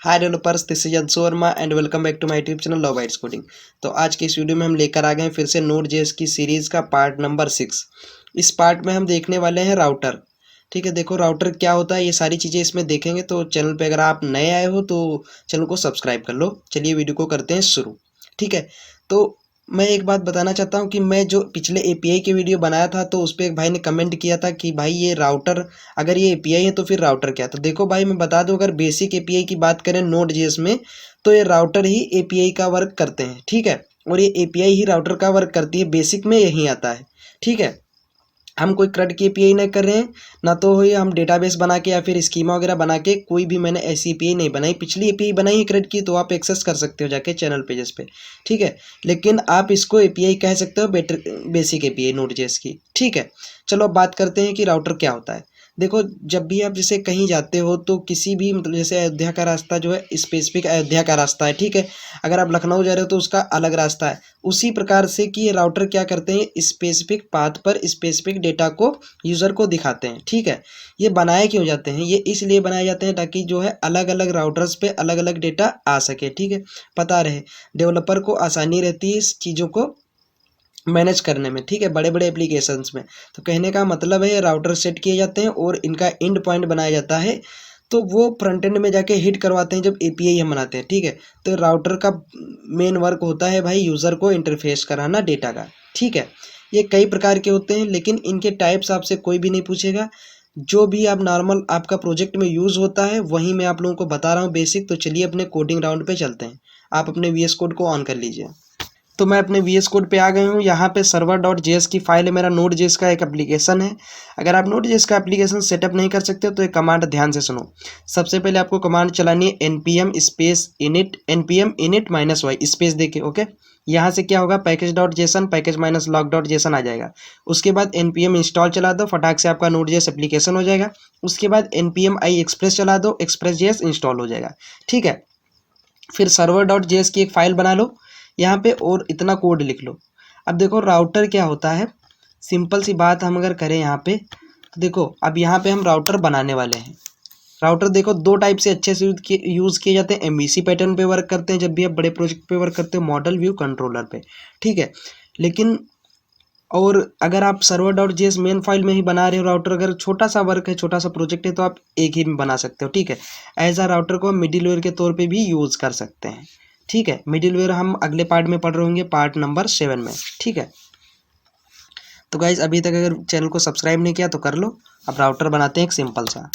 Hi developers, this is Anshu Verma and welcome back to my YouTube channel Love Bytes Coding. तो आज की इस video में हम लेकर आ गए हैं फिर से नोड.जेएस की सीरीज़ का पार्ट नंबर 6। इस पार्ट में हम देखने वाले हैं राउटर। ठीक है, देखो राउटर क्या होता है, ये सारी चीज़ें इसमें देखेंगे। तो चैनल पे अगर आप नए आए हो तो चैनल को सब्सक्राइब कर लो। चलिए वीडियो को करते हैं शुरू। ठीक है, तो मैं एक बात बताना चाहता हूँ कि मैं जो पिछले एपीआई की वीडियो बनाया था तो उस पर एक भाई ने कमेंट किया था कि भाई ये राउटर, अगर ये एपीआई है तो फिर राउटर क्या। तो देखो भाई, मैं बता दूं, अगर बेसिक एपीआई की बात करें नोड.जेएस में तो ये राउटर ही एपीआई का वर्क करते हैं। ठीक है, और ये एपीआई ही राउटर का वर्क करती है, बेसिक में यही आता है। ठीक है, हम कोई CRUD की एपीआई नहीं कर रहे हैं, ना तो ये हम डेटाबेस बना के या फिर स्कीमा वगैरह बना के, कोई भी मैंने ऐसी एपीआई नहीं बनाई। पिछली एपीआई बनाई है CRUD की, तो आप एक्सेस कर सकते हो जाके चैनल पेजेस पे। ठीक है, लेकिन आप इसको एपीआई कह सकते हो, बेसिक एपीआई नोड.जेएस की। ठीक है, चलो अब बात करते हैं कि राउटर क्या होता है। देखो, जब भी आप जैसे कहीं जाते हो तो किसी भी, मतलब जैसे अयोध्या का रास्ता जो है स्पेसिफिक अयोध्या का रास्ता है। ठीक है, अगर आप लखनऊ जा रहे हो तो उसका अलग रास्ता है। उसी प्रकार से कि ये राउटर क्या करते हैं, स्पेसिफिक पाथ पर स्पेसिफिक डेटा को यूज़र को दिखाते हैं। ठीक है, ये बनाए क्यों जाते हैं, ये इसलिए बनाए जाते हैं ताकि जो है अलग अलग राउटर्स पे अलग अलग डेटा आ सके। ठीक है, पता रहे, डेवलपर को आसानी रहती है इस चीज़ों को मैनेज करने में। ठीक है, बड़े बड़े एप्लीकेशंस में। तो कहने का मतलब है, राउटर सेट किए जाते हैं और इनका एंड पॉइंट बनाया जाता है। तो वो फ्रंट एंड में जाके हिट करवाते हैं जब एपीआई हम बनाते हैं। ठीक है, तो राउटर का मेन वर्क होता है भाई यूज़र को इंटरफेस कराना डेटा का। ठीक है, ये कई प्रकार के होते हैं, लेकिन इनके टाइप्स आपसे कोई भी नहीं पूछेगा। जो भी आप नॉर्मल आपका प्रोजेक्ट में यूज़ होता है वही मैं आप लोगों को बता रहा हूँ बेसिक। तो चलिए अपने कोडिंग राउंड पे चलते हैं। आप अपने वीएस कोड को ऑन कर लीजिए। तो मैं अपने वीएस कोड पे आ गया हूँ। यहाँ पे server.js की फाइल है, मेरा नोड.जेएस का एक एप्लीकेशन है। अगर आप नोड.जेएस का एप्लीकेशन सेटअप नहीं कर सकते तो एक कमांड ध्यान से सुनो। सबसे पहले आपको कमांड चलानी है npm space init, npm init -y space देके। ओके, यहाँ से क्या होगा, पैकेज.json पैकेज -log.json आ जाएगा। उसके बाद npm इंस्टॉल चला दो, फटाक से आपका नोड.जेएस एप्लीकेशन हो जाएगा। उसके बाद npm i एक्सप्रेस चला दो, express.js इंस्टॉल हो जाएगा। ठीक है, फिर server.js की एक फाइल बना लो यहाँ पे और इतना कोड लिख लो। अब देखो राउटर क्या होता है, सिंपल सी बात हम अगर करें यहाँ पे, तो देखो अब यहाँ पे हम राउटर बनाने वाले हैं। राउटर देखो दो टाइप से अच्छे से यूज़ किए जाते हैं। एमवीसी पैटर्न पे वर्क करते हैं जब भी आप बड़े प्रोजेक्ट पे वर्क करते हो, मॉडल व्यू कंट्रोलर पे। ठीक है, लेकिन और अगर आप server.js मेन फाइल में ही बना रहे हो राउटर, अगर छोटा सा वर्क है, छोटा सा प्रोजेक्ट है, तो आप एक ही में बना सकते हो। ठीक है, एज आ राउटर को हम मिडिलवेयर के तौर पे भी यूज़ कर सकते हैं। ठीक है, मिडिलवेयर हम अगले पार्ट में पढ़ रहे होंगे, पार्ट नंबर 7 में। ठीक है, तो गाइज अभी तक अगर चैनल को सब्सक्राइब नहीं किया तो कर लो। अब राउटर बनाते हैं एक सिंपल सा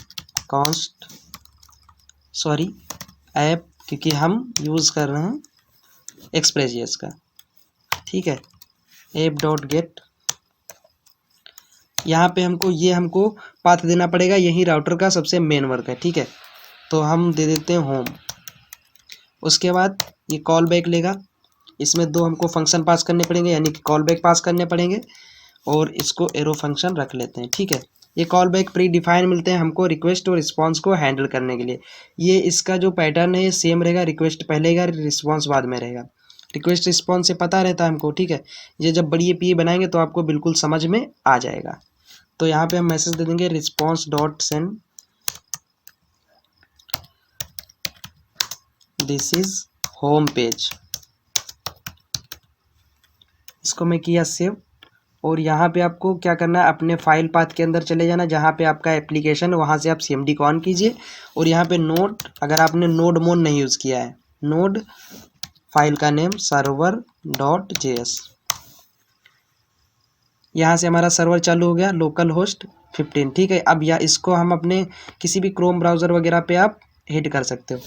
ऐप, क्योंकि हम यूज़ कर रहे हैं एक्सप्रेस.js का। ठीक है, app.get, यहाँ पे हमको पाथ देना पड़ेगा, यही राउटर का सबसे मेन वर्क है। ठीक है, तो हम दे देते हैं होम। उसके बाद ये कॉल बैक लेगा, इसमें दो हमको फंक्शन पास करने पड़ेंगे, यानी कि कॉल बैक पास करने पड़ेंगे, और इसको एरो फंक्शन रख लेते हैं। ठीक है, ये कॉल बैक प्री डिफाइन मिलते हैं हमको रिक्वेस्ट और रिस्पॉन्स को हैंडल करने के लिए। ये इसका जो पैटर्न है ये सेम रहेगा, रिक्वेस्ट पहले रहेगा, रिस्पॉन्स बाद में रहेगा। रिक्वेस्ट रिस्पॉन्स से पता रहता है हमको। ठीक है, ये जब बड़ी एपीआई बनाएंगे तो आपको बिल्कुल समझ में आ जाएगा। तो यहाँ पे हम मैसेज दे देंगे response.send, this is home page. इसको मैं किया सेव, और यहाँ पे आपको क्या करना है, अपने फाइल पाथ के अंदर चले जाना जहाँ पे आपका एप्लीकेशन है, वहाँ से आप cmd को ऑन कीजिए। और यहाँ पे नोड, अगर आपने नोड मोड नहीं यूज़ किया है, नोड फाइल का नेम server.js, यहाँ से हमारा सर्वर चालू हो गया, लोकल होस्ट 15। ठीक है, अब या इसको हम अपने किसी भी क्रोम ब्राउज़र वगैरह पे आप हिट कर सकते हो।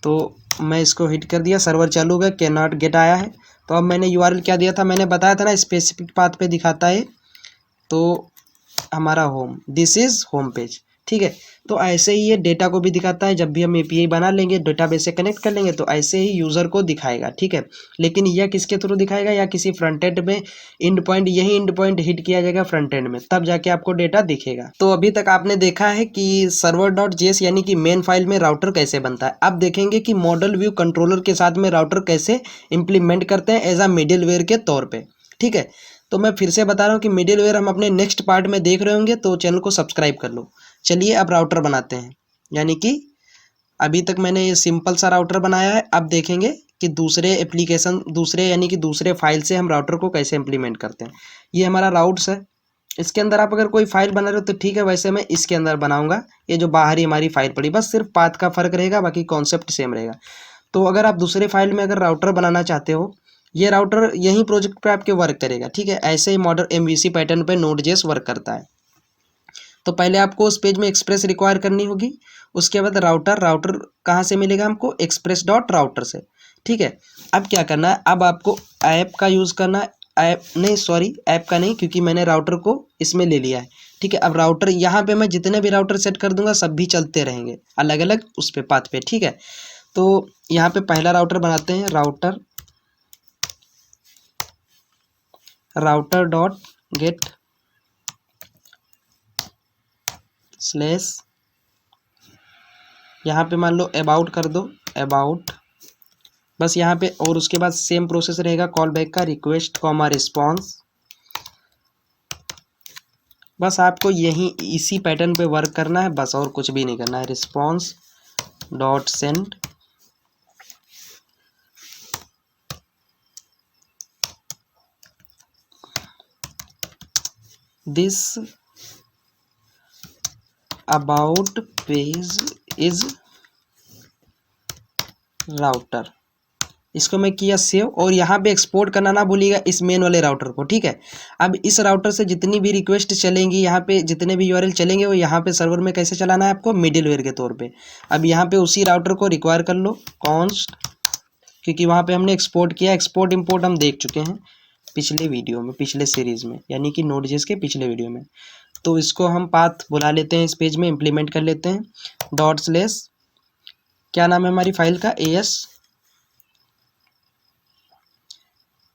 तो मैं इसको हिट कर दिया, सर्वर चालू हो गया, कैन नॉट गेट आया है। तो अब मैंने यूआरएल क्या दिया था, मैंने बताया था ना स्पेसिफिक पाथ पे दिखाता है, तो हमारा home, this is home page. ठीक है, तो ऐसे ही ये डेटा को भी दिखाता है। जब भी हम एपीआई बना लेंगे, डेटाबेस से कनेक्ट कर लेंगे, तो ऐसे ही यूज़र को दिखाएगा। ठीक है, लेकिन यह किसके थ्रू दिखाएगा, या किसी फ्रंट एंड में एंड पॉइंट, यही एंड पॉइंट हिट किया जाएगा फ्रंट एंड में, तब जाके आपको डेटा दिखेगा। तो अभी तक आपने देखा है कि server.js यानी कि मेन फाइल में राउटर कैसे बनता है। अब देखेंगे कि मॉडल व्यू कंट्रोलर के साथ में राउटर कैसे इम्प्लीमेंट करते हैं एज आ मिडिलवेयर के तौर पर। ठीक है, तो मैं फिर से बता रहा हूँ कि मिडिलवेयर हम अपने नेक्स्ट पार्ट में देख रहे होंगे, तो चैनल को सब्सक्राइब कर लो। चलिए अब राउटर बनाते हैं, यानी कि अभी तक मैंने ये सिंपल सा राउटर बनाया है। अब देखेंगे कि दूसरे एप्लीकेशन, दूसरे यानी कि दूसरे फाइल से हम राउटर को कैसे इम्प्लीमेंट करते हैं। ये हमारा राउट्स है। इसके अंदर आप अगर कोई फाइल बना रहे हो तो ठीक है, वैसे मैं इसके अंदर बनाऊंगा। ये जो बाहरी हमारी फाइल पड़ी, बस सिर्फ पाथ का फर्क रहेगा, बाकी कॉन्सेप्ट सेम रहेगा। तो अगर आप दूसरे फाइल में अगर राउटर बनाना चाहते हो, ये राउटर यही प्रोजेक्ट पे आपके वर्क करेगा, ठीक है। ऐसे ही मॉडर्न MVC पैटर्न पे Node.js वर्क करता है। तो पहले आपको उस पेज में एक्सप्रेस रिक्वायर करनी होगी। उसके बाद राउटर कहाँ से मिलेगा हमको? एक्सप्रेस डॉट राउटर से, ठीक है। अब क्या करना है, अब आपको ऐप का यूज़ करना है। ऐप नहीं, सॉरी ऐप का नहीं, क्योंकि मैंने राउटर को इसमें ले लिया है, ठीक है। अब राउटर यहाँ पे मैं जितने भी राउटर सेट कर दूंगा सब भी चलते रहेंगे अलग अलग उस पे पाथ पे, ठीक है। तो यहाँ पे पहला राउटर बनाते हैं, राउटर डॉट गेट स्लैश, यहाँ पे मान लो अबाउट कर दो, अबाउट, बस यहाँ पे। और उसके बाद सेम प्रोसेस रहेगा कॉल बैक का, रिक्वेस्ट कॉमा रिस्पॉन्स। बस आपको यही इसी पैटर्न पे वर्क करना है, बस और कुछ भी नहीं करना है। Response dot send, this about page is router. इसको मैं किया सेव, और यहाँ पे एक्सपोर्ट करना ना भूलिएगा इस मेन वाले राउटर को, ठीक है। अब इस राउटर से जितनी भी रिक्वेस्ट चलेंगी, यहाँ पे जितने भी यूआरएल चलेंगे, वो यहाँ पे सर्वर में कैसे चलाना है आपको? मिडिलवेयर के तौर पे। अब यहाँ पे उसी राउटर को रिक्वायर कर लो कॉन्स्ट, क्योंकि वहाँ पे हमने एक्सपोर्ट किया। एक्सपोर्ट इम्पोर्ट हम देख चुके हैं पिछले वीडियो में, पिछले सीरीज़ में, यानी कि Node.js के पिछले वीडियो में। तो इसको हम पाथ बुला लेते हैं, इस पेज में इम्प्लीमेंट कर लेते हैं। डॉट स्लैश, क्या नाम है हमारी फाइल का?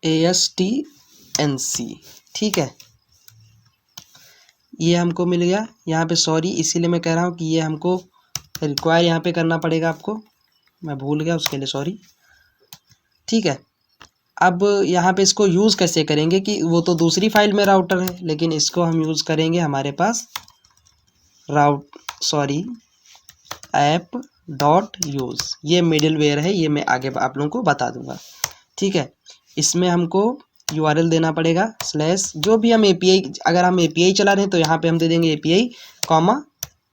ASTNC, ठीक है। ये हमको मिल गया यहाँ पे, सॉरी इसीलिए मैं कह रहा हूँ कि ये हमको रिक्वायर यहाँ पे करना पड़ेगा आपको, मैं भूल गया, उसके लिए सॉरी, ठीक है। अब यहाँ पे इसको यूज़ कैसे करेंगे, कि वो तो दूसरी फाइल में राउटर है, लेकिन इसको हम यूज़ करेंगे हमारे पास ऐप डॉट यूज़। ये मिडिलवेयर है, ये मैं आगे आप लोगों को बता दूंगा, ठीक है। इसमें हमको URL देना पड़ेगा स्लैश, जो भी हम API, अगर हम API चला रहे हैं तो यहाँ पे हम दे देंगे API कॉमा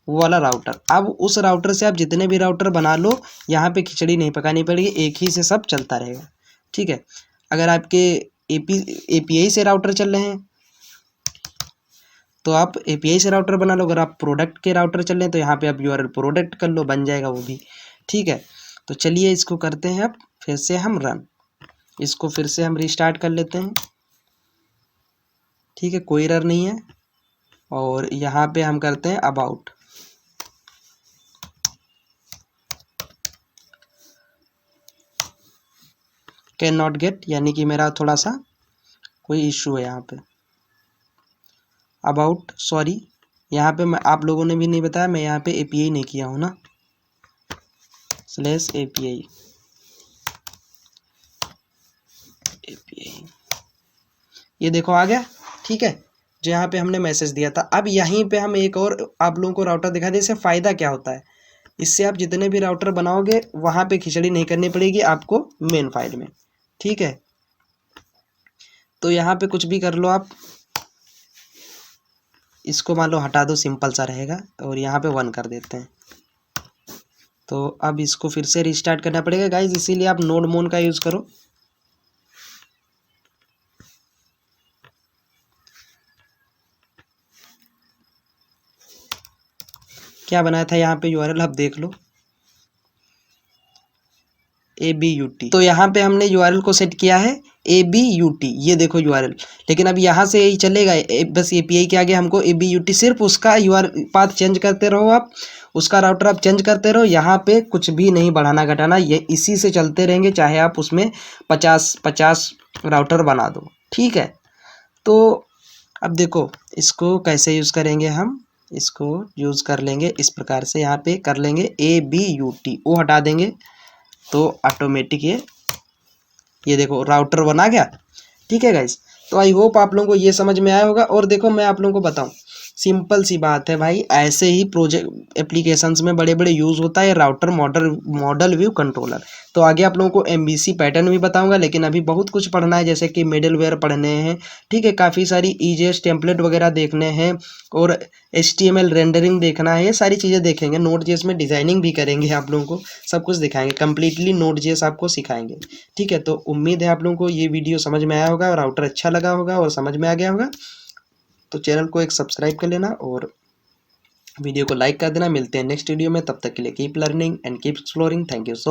वो वाला राउटर। अब उस राउटर से आप जितने भी राउटर बना लो, यहाँ पे खिचड़ी नहीं पकानी पड़ेगी, एक ही से सब चलता रहेगा, ठीक है। अगर आपके API से राउटर चल रहे हैं तो आप API से राउटर बना लो। अगर आप प्रोडक्ट के राउटर चल रहे हैं तो यहाँ पे आप URL प्रोडक्ट कर लो, बन जाएगा वो भी, ठीक है। तो चलिए इसको करते हैं अब फिर से हम रन, इसको फिर से हम रिस्टार्ट कर लेते हैं, ठीक है, कोई एरर नहीं है। और यहाँ पे हम करते हैं अबाउट, कैन नॉट गेट, यानी कि मेरा थोड़ा सा कोई इशू है यहाँ पे। अबाउट, सॉरी यहाँ पे मैं, आप लोगों ने भी नहीं बताया, मैं यहाँ पे API नहीं किया हूँ ना, स्लैश API, ये देखो आ गया, ठीक है, जो यहाँ पे हमने मैसेज दिया था। अब यहीं पे हम एक और आप लोगों को राउटर दिखा दें। इससे फ़ायदा क्या होता है, इससे आप जितने भी राउटर बनाओगे वहाँ पे खिचड़ी नहीं करनी पड़ेगी आपको मेन फाइल में, ठीक है। तो यहाँ पे कुछ भी कर लो आप, इसको मान लो हटा दो, सिंपल सा रहेगा, और यहाँ पे 1 कर देते हैं। तो अब इसको फिर से रिस्टार्ट करना पड़ेगा गाइज, इसीलिए आप नोड मोन का यूज़ करो। क्या बनाया था यहाँ पे URL, आप देख लो, ABUT। तो यहाँ पे हमने URL को सेट किया है ABUT, ये देखो URL। लेकिन अब यहाँ से यही चलेगा, बस API के आगे हमको ABUT, सिर्फ उसका URL पाथ चेंज करते रहो आप, उसका राउटर आप चेंज करते रहो। यहाँ पे कुछ भी नहीं बढ़ाना घटाना, ये इसी से चलते रहेंगे, चाहे आप उसमें 50 राउटर बना दो, ठीक है। तो अब देखो इसको कैसे यूज़ करेंगे, हम इसको यूज़ कर लेंगे इस प्रकार से, यहाँ पे कर लेंगे ABUT, वो हटा देंगे तो ऑटोमेटिक ये देखो राउटर बना गया, ठीक है गाइस। तो आई होप आप लोगों को ये समझ में आया होगा। और देखो मैं आप लोगों को बताऊं, सिंपल सी बात है भाई, ऐसे ही प्रोजेक्ट एप्लीकेशंस में बड़े बड़े यूज़ होता है राउटर मॉडल व्यू कंट्रोलर। तो आगे आप लोगों को एमबीसी पैटर्न भी बताऊंगा, लेकिन अभी बहुत कुछ पढ़ना है, जैसे कि मिडलवेयर पढ़ने हैं, ठीक है, काफ़ी सारी ईजेएस टेम्पलेट वगैरह देखने हैं, और एचटीएमएल रेंडरिंग देखना है, ये सारी चीज़ें देखेंगे। नोड.जेएस में डिज़ाइनिंग भी करेंगे, आप लोगों को सब कुछ दिखाएंगे, कंप्लीटली नोड.जेएस आपको सिखाएंगे, ठीक है। तो उम्मीद है आप लोगों को ये वीडियो समझ में आया होगा, राउटर अच्छा लगा होगा और समझ में आ गया होगा। तो चैनल को एक सब्सक्राइब कर लेना और वीडियो को लाइक कर देना। मिलते हैं नेक्स्ट वीडियो में, तब तक के लिए keep learning and keep exploring. Thank you so